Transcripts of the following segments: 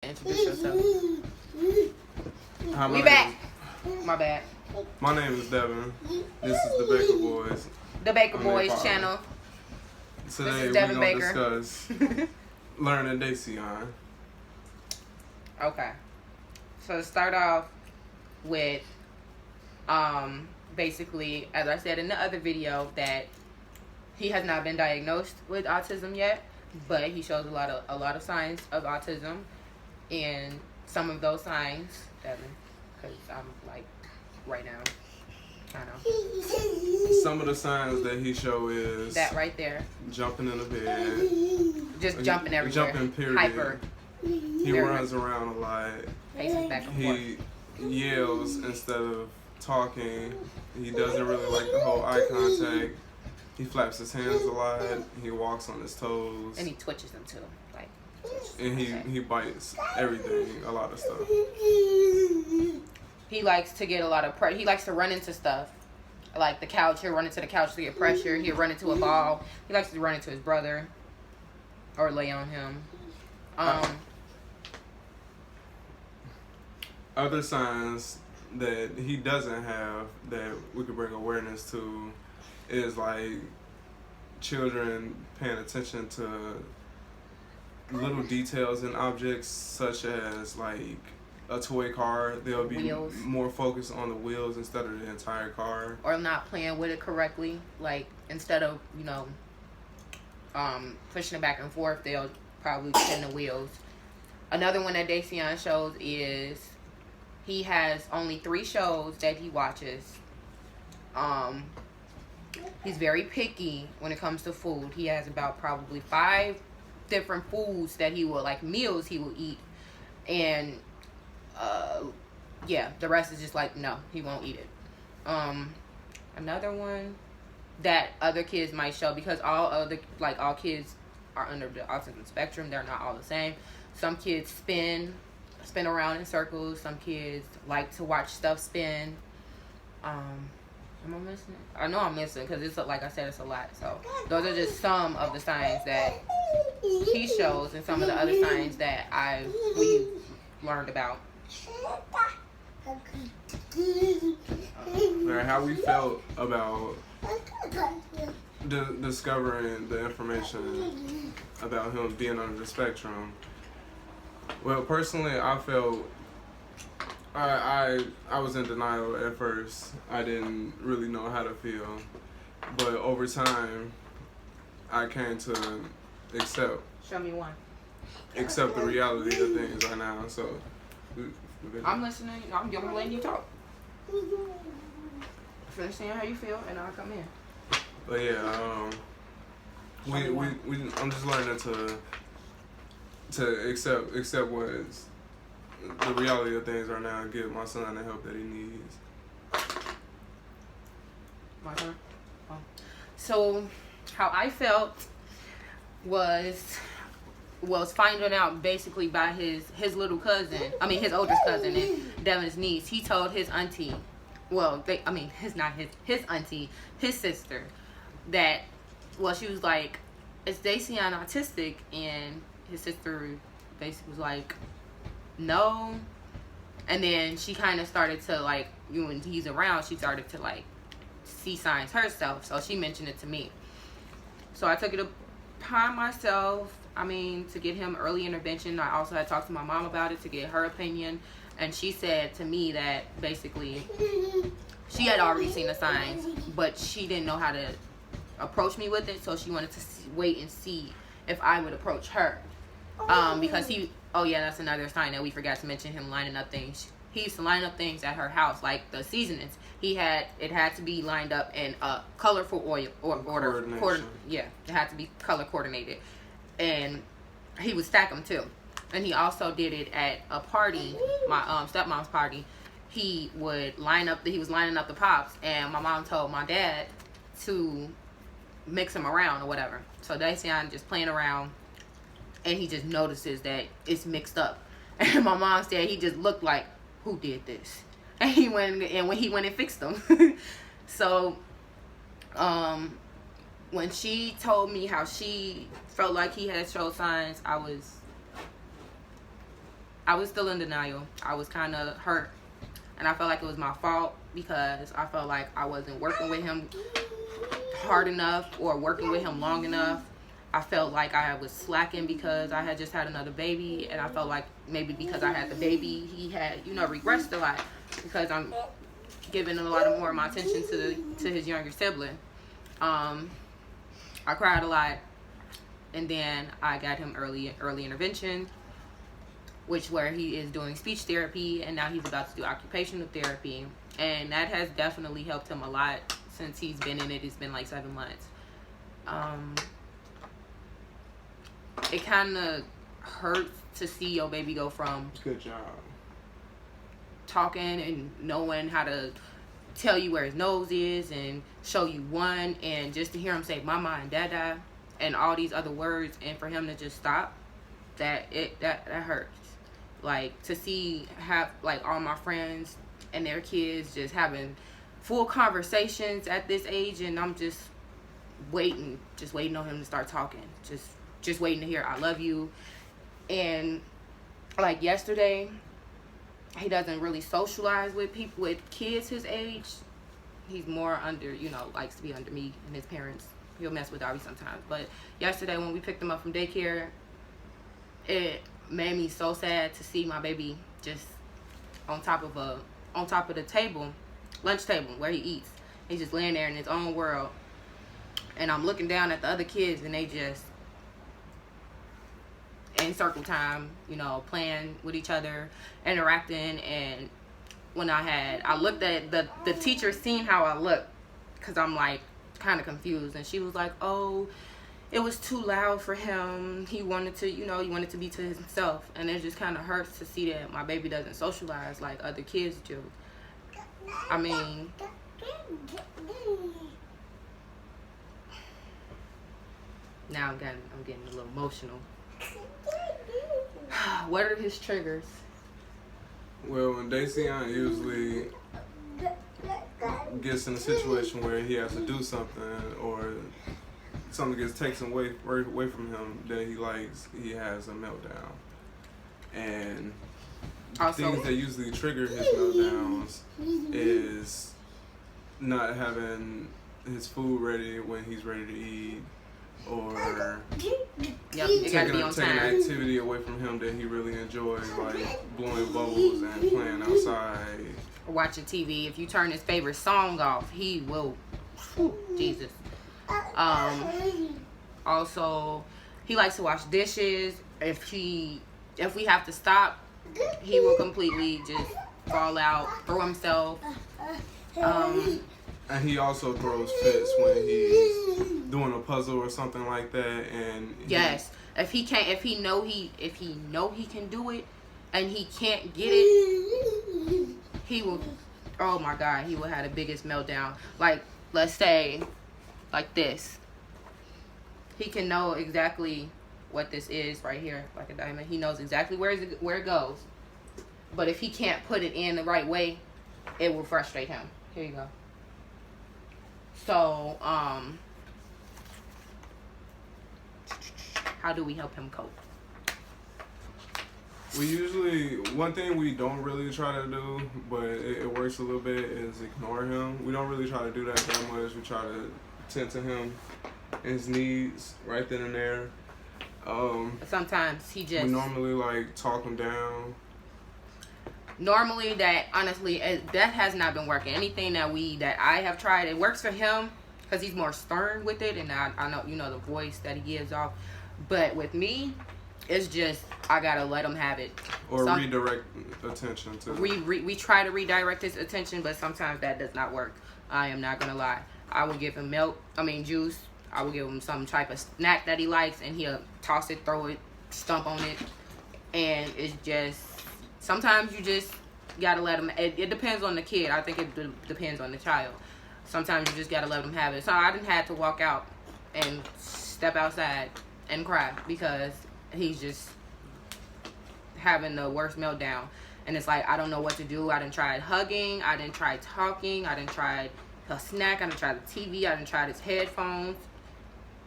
Introduce yourself. Hi, We back. My bad. My name is Devin. This is the Baker Boys. The Baker On Boys their channel. Today we're Devin going to Baker. discuss learning Dacian. Okay. So to start off with, basically, as I said in the other video, that he has not been diagnosed with autism yet, but he shows a lot of signs of autism, and some of those signs, Devin, because I'm like right now, kind of. Some of the signs that he show is That right there, jumping in the bed, just jumping everywhere, jumping period. hyper, He runs around a lot. paces back and forth. He yells instead of talking. He doesn't really like the whole eye contact. He flaps his hands a lot. He walks on his toes. And he twitches them too, like. And he bites everything, a lot of stuff. He likes to get a lot of pressure. He likes to run into stuff, like the couch. He'll run into the couch to get pressure. He'll run into a ball. He likes to run into his brother, or lay on him. Other signs that he doesn't have that we could bring awareness to is like children paying attention to little details in objects, such as like a toy car. They'll be Wheels. more focused on the wheels instead of the entire car. Or not playing with it correctly. Like, instead of, pushing it back and forth, they'll probably spin the wheels. Another one that Dacian shows is he has only 3 shows that he watches. He's very picky when it comes to food. He has about probably 5 different foods that he will, like meals he will eat. And, the rest is just like, no, he won't eat it. Another one that other kids might show, because all kids are under the autism spectrum. They're not all the same. Some kids spin around in circles. Some kids like to watch stuff spin. Am I missing? I know I'm missing because it's, like I said, it's a lot. So those are just some of the signs that he shows, and some of the other signs that we've learned about. How we felt about discovering the information about him being under the spectrum. Well, personally, I felt I was in denial at first. I didn't really know how to feel, but over time, I came to accept. Show me one. Accept the reality of things right now. So, I'm listening. I'm letting you talk. Finish saying how you feel, and I'll come in. But yeah, I'm just learning to accept what's the reality of things right now and give my son the help that he needs. My turn. Oh. So, how I felt was finding out basically by his little cousin. I mean, his oldest cousin and Devin's niece. He told his auntie, his auntie, his sister, that, she was like, is Dacian autistic? And his sister basically was like, no. And then she kind of started to, like, when he's around, she started to, like, see signs herself. So she mentioned it to me. So I took it upon myself, to get him early intervention. I also had talked to my mom about it to get her opinion. And she said to me that basically she had already seen the signs, but she didn't know how to approach me with it. So she wanted to wait and see if I would approach her. Because that's another sign that we forgot to mention, him lining up things. He used to line up things at her house, like the seasonings. It had to be lined up in a colorful order. It had to be color coordinated. And he would stack them too. And he also did it at a party, my stepmom's party. He was lining up the pops, and my mom told my dad to mix them around or whatever. So Dacian just playing around, and he just notices that it's mixed up. And my mom said he just looked like, who did this? And when he went and fixed them. So, when she told me how she felt like he had showed signs, I I was still in denial. I was kind of hurt, and I felt like it was my fault because I felt like I wasn't working with him hard enough or working with him long enough. I felt like I was slacking because I had just had another baby, and I felt like maybe because I had the baby, he had, regressed a lot because I'm giving a lot more of my attention to his younger sibling. I cried a lot, and then I got him early intervention, where he is doing speech therapy, and now he's about to do occupational therapy, and that has definitely helped him a lot since he's been in it. It's been like 7 months. It kind of hurts to see your baby go from good job talking and knowing how to tell you where his nose is and show you one, and just to hear him say mama and dada and all these other words, and for him to just stop, that hurts. Like, to see like all my friends and their kids just having full conversations at this age, and I'm just waiting on him to start talking, just waiting to hear I love you. And like yesterday, he doesn't really socialize with kids his age. He's more under, likes to be under me and his parents. He'll mess with Dobby sometimes. But yesterday when we picked him up from daycare, it made me so sad to see my baby just on top of the table, lunch table where he eats. He's just laying there in his own world. And I'm looking down at the other kids, and they just in circle time, playing with each other, interacting. And when I looked at the teacher, seen how I looked, because I'm like kind of confused, and she was like, oh, it was too loud for him. He wanted to be to himself. And it just kind of hurts to see that my baby doesn't socialize like other kids do. I mean, now I'm getting a little emotional. What are his triggers? Well, when Dacian usually gets in a situation where he has to do something, or something gets taken away from him that he likes, he has a meltdown. And Also, things that usually trigger his meltdowns is not having his food ready when he's ready to eat, or it gotta be on taking time. an activity away from him that he really enjoys, like blowing bubbles and playing outside. Or watching TV. If you turn his favorite song off, he will, Jesus. Also, he likes to wash dishes. If we have to stop, he will completely just fall out, throw himself. And he also throws fits when he's doing a puzzle or something like that. And yes, if he know he can do it, and he can't get it, he will. Oh my God, he will have the biggest meltdown. Like, let's say, like this. He can know exactly what this is right here, like a diamond. He knows exactly where it goes. But if he can't put it in the right way, it will frustrate him. Here you go. So, how do we help him cope? One thing we don't really try to do, but it works a little bit, is ignore him. We don't really try to do that much. We try to tend to him and his needs right then and there. Sometimes he just... We normally, talk him down. Normally, honestly, that has not been working. Anything that I have tried, it works for him because he's more stern with it, and I know, the voice that he gives off. But with me, it's just, I gotta let him have it. Or redirect attention to... We try to redirect his attention, but sometimes that does not work. I am not gonna lie. I will give him juice. I will give him some type of snack that he likes, and he'll toss it, throw it, stomp on it. And it's just... Sometimes you just gotta let him... It depends on the kid. I think it depends on the child. Sometimes you just gotta let him have it. So I didn't have to walk out and step outside and cry because he's just having the worst meltdown. And it's like, I don't know what to do. I done tried hugging. I done tried talking. I done tried a snack. I done tried the TV. I done tried his headphones.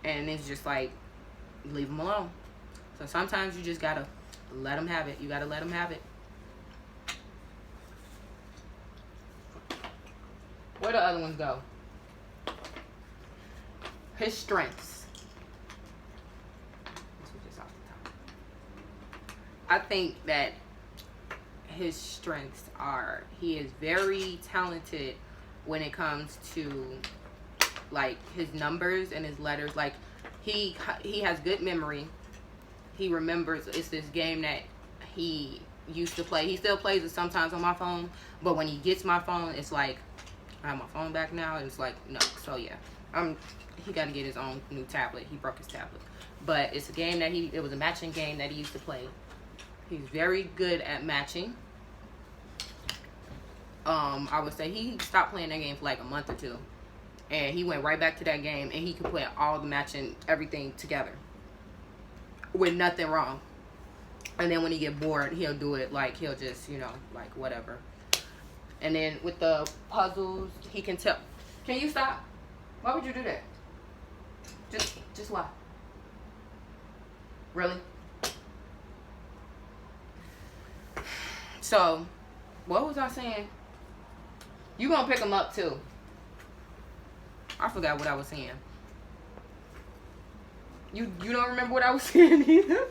And it's just like, leave him alone. So sometimes you just gotta let him have it. You gotta let him have it. Where the other ones go? His strengths. This was just off the top. I think that his strengths are, he is very talented when it comes to like his numbers and his letters. Like he has good memory. He remembers. It's this game that he used to play. He still plays it sometimes on my phone, but when he gets my phone, it's like, I have my phone back now. It's like, no. So yeah, he got to get his own new tablet. He broke his tablet, but it's a game that it was a matching game that he used to play. He's very good at matching. I would say he stopped playing that game for like a month or two, and he went right back to that game, and he could play all the matching, everything together with nothing wrong. And then when he get bored, he'll do it like, he'll just, you know, like whatever. And then with the puzzles, he can tell. Can you stop? Why would you do that? Just why? Really? So, what was I saying? You gonna pick him up too. I forgot what I was saying. You don't remember what I was saying either?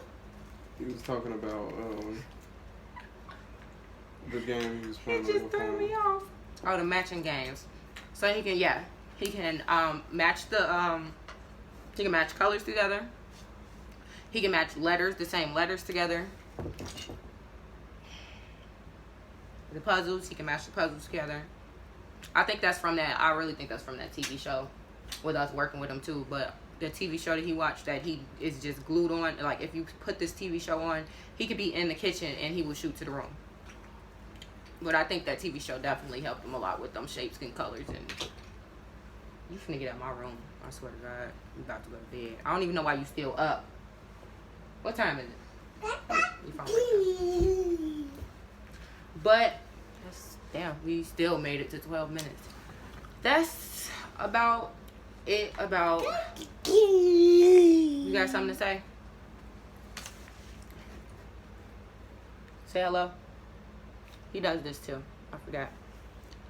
He was talking about the game he was playing. It just threw me off. Oh, the matching games. So he can match he can match colors together. He can match letters, the same letters together. The puzzles, he can match the puzzles together. I think that's from that. I really think that's from that TV show with us working with him too. But the TV show that he watched, that he is just glued on. Like if you put this TV show on, he could be in the kitchen and he will shoot to the room. But I think that TV show definitely helped him a lot with them shapes and colors. And you finna get out of my room. I swear to God, you about to go to bed. I don't even know why you still up. What time is it? You phone. But damn, we still made it to 12 minutes. That's about it. About, you got something to say? Say hello. He does this too. I forgot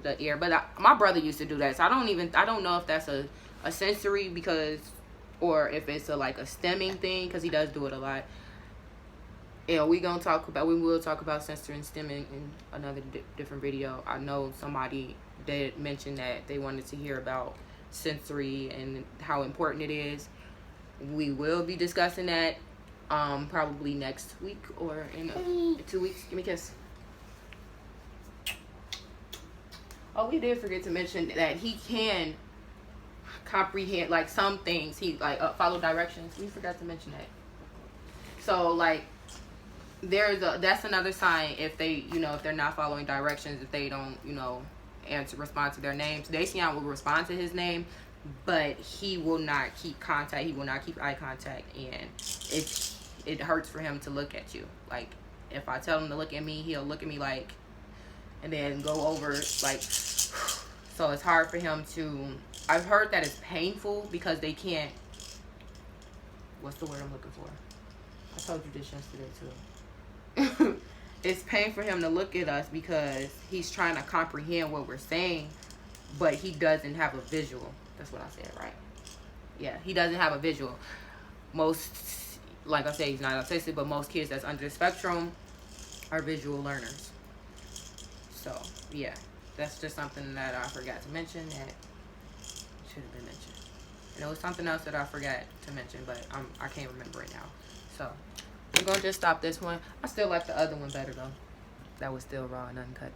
the ear, but my brother used to do that. So I don't know if that's a sensory because, or if it's like a stemming thing, because he does do it a lot. Yeah, we will talk about sensory and stemming in another different video. I know somebody did mention that they wanted to hear about sensory and how important it is. We will be discussing that probably next week or in 2 weeks. Give me a kiss. Oh, we did forget to mention that he can comprehend like some things. He like follow directions. We forgot to mention that. So like, that's another sign if they, if they're not following directions, if they don't, respond to their names. Dacian will respond to his name, but he will not keep contact. He will not keep eye contact, and it hurts for him to look at you. Like if I tell him to look at me, he'll look at me like, and then go over like. So it's hard for him to. I've heard that it's painful because they can't. What's the word I'm looking for? I told you this yesterday too. It's pain for him to look at us because he's trying to comprehend what we're saying, but he doesn't have a visual. That's what I said, right? Yeah, he doesn't have a visual. Most, like I say, he's not autistic, but most kids that's under the spectrum are visual learners. So, yeah, that's just something that I forgot to mention that should have been mentioned. And there was something else that I forgot to mention, but I can't remember it now. So, I'm going to just stop this one. I still like the other one better, though. That was still raw and uncut.